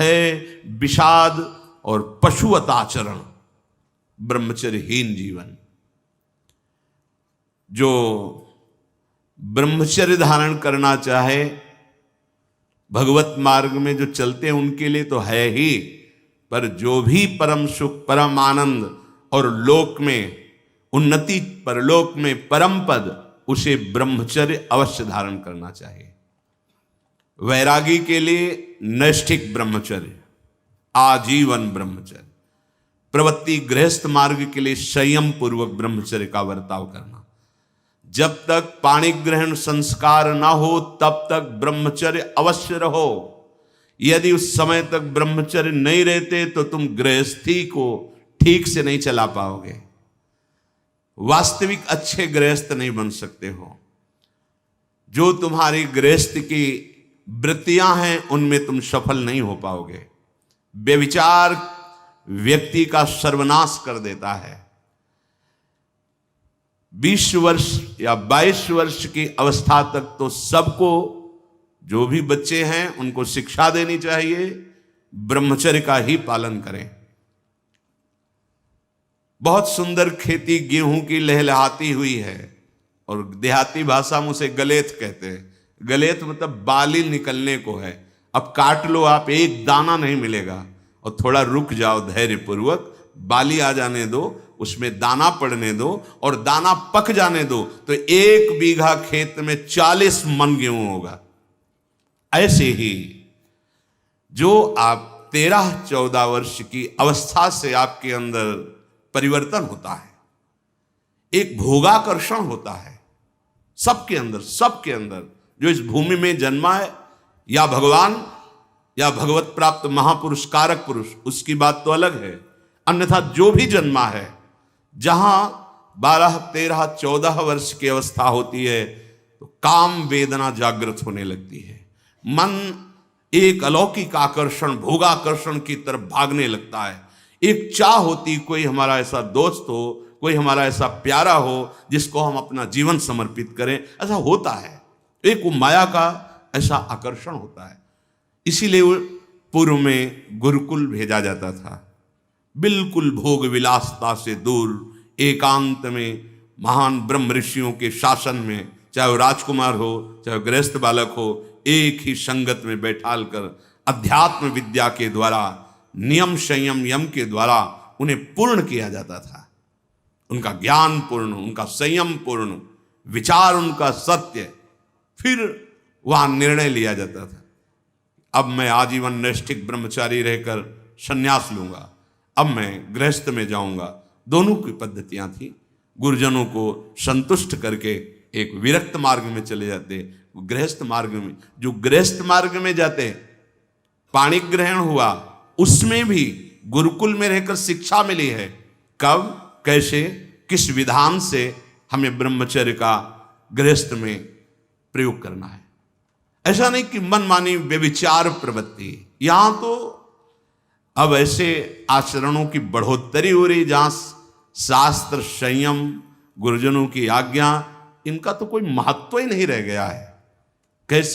है विषाद और पशुवत आचरण, ब्रह्मचर्यहीन जीवन। जो ब्रह्मचर्य धारण करना चाहे, भगवत मार्ग में जो चलते हैं उनके लिए तो है ही, पर जो भी परम सुख, परम आनंद और लोक में उन्नति, परलोक में परम पद, उसे ब्रह्मचर्य अवश्य धारण करना चाहिए। वैरागी के लिए नैष्ठिक ब्रह्मचर्य, आजीवन ब्रह्मचर्य। प्रवृत्ति गृहस्थ मार्ग के लिए संयम पूर्वक ब्रह्मचर्य का बर्ताव करना। जब तक पाणी ग्रहण संस्कार ना हो तब तक ब्रह्मचर्य अवश्य रहो। यदि उस समय तक ब्रह्मचर्य नहीं रहते तो तुम गृहस्थी को ठीक से नहीं चला पाओगे, वास्तविक अच्छे गृहस्थ नहीं बन सकते हो। जो तुम्हारी गृहस्थ की वृत्तियां हैं उनमें तुम सफल नहीं हो पाओगे। व्यभिचार व्यक्ति का सर्वनाश कर देता है। 20 वर्ष या 22 वर्ष की अवस्था तक तो सबको, जो भी बच्चे हैं उनको शिक्षा देनी चाहिए, ब्रह्मचर्य का ही पालन करें। बहुत सुंदर खेती गेहूं की लहलहाती हुई है, और देहाती भाषा में उसे गलेत कहते हैं। गलेत मतलब बाली निकलने को है। अब काट लो आप, एक दाना नहीं मिलेगा, और थोड़ा रुक जाओ धैर्य पूर्वक, बाली आ जाने दो, उसमें दाना पड़ने दो और दाना पक जाने दो, तो 1 बीघा खेत में 40 मन गेहूं होगा। ऐसे ही जो आप 13-14 वर्ष की अवस्था से आपके अंदर परिवर्तन होता है, एक भोगाकर्षण होता है सबके अंदर जो इस भूमि में जन्मा है, या भगवान या भगवत प्राप्त महापुरुष कारक पुरुष, उसकी बात तो अलग है। अन्यथा जो भी जन्मा है, जहां 12, 13, 14 वर्ष की अवस्था होती है तो काम वेदना जागृत होने लगती है। मन एक अलौकिक आकर्षण, भोगाकर्षण की तरफ भागने लगता है। एक चाह होती, कोई हमारा ऐसा दोस्त हो, कोई हमारा ऐसा प्यारा हो जिसको हम अपना जीवन समर्पित करें। ऐसा होता है, एक वो माया का ऐसा आकर्षण होता है। इसीलिए पूर्व में गुरुकुल भेजा जाता था, बिल्कुल भोग विलासता से दूर, एकांत में महान ब्रह्म ऋषियों के शासन में, चाहे वो राजकुमार हो चाहे गृहस्थ बालक हो, एक ही संगत में बैठाल कर अध्यात्म विद्या के द्वारा, नियम संयम यम के द्वारा उन्हें पूर्ण किया जाता था। उनका ज्ञान पूर्ण, उनका संयम पूर्ण, विचार उनका सत्य, फिर वहां निर्णय लिया जाता था। अब मैं आजीवन नैष्ठिक ब्रह्मचारी रहकर संन्यास लूंगा, अब मैं गृहस्थ में जाऊंगा। दोनों की पद्धतियां थी। गुरुजनों को संतुष्ट करके एक विरक्त मार्ग में चले जाते, गृहस्थ मार्ग में। जो गृहस्थ मार्ग में जाते, पाणी ग्रहण हुआ, उसमें भी गुरुकुल में रहकर शिक्षा मिली है। कब, कैसे, किस विधान से हमें ब्रह्मचर्य का गृहस्थ में प्रयोग करना है। ऐसा नहीं कि मनमानी व्यभिचार प्रवृत्ति। यहां तो अब ऐसे आचरणों की बढ़ोतरी हो रही जहां शास्त्र, संयम, गुरुजनों की आज्ञा, इनका तो कोई महत्व ही नहीं रह गया है। कैसी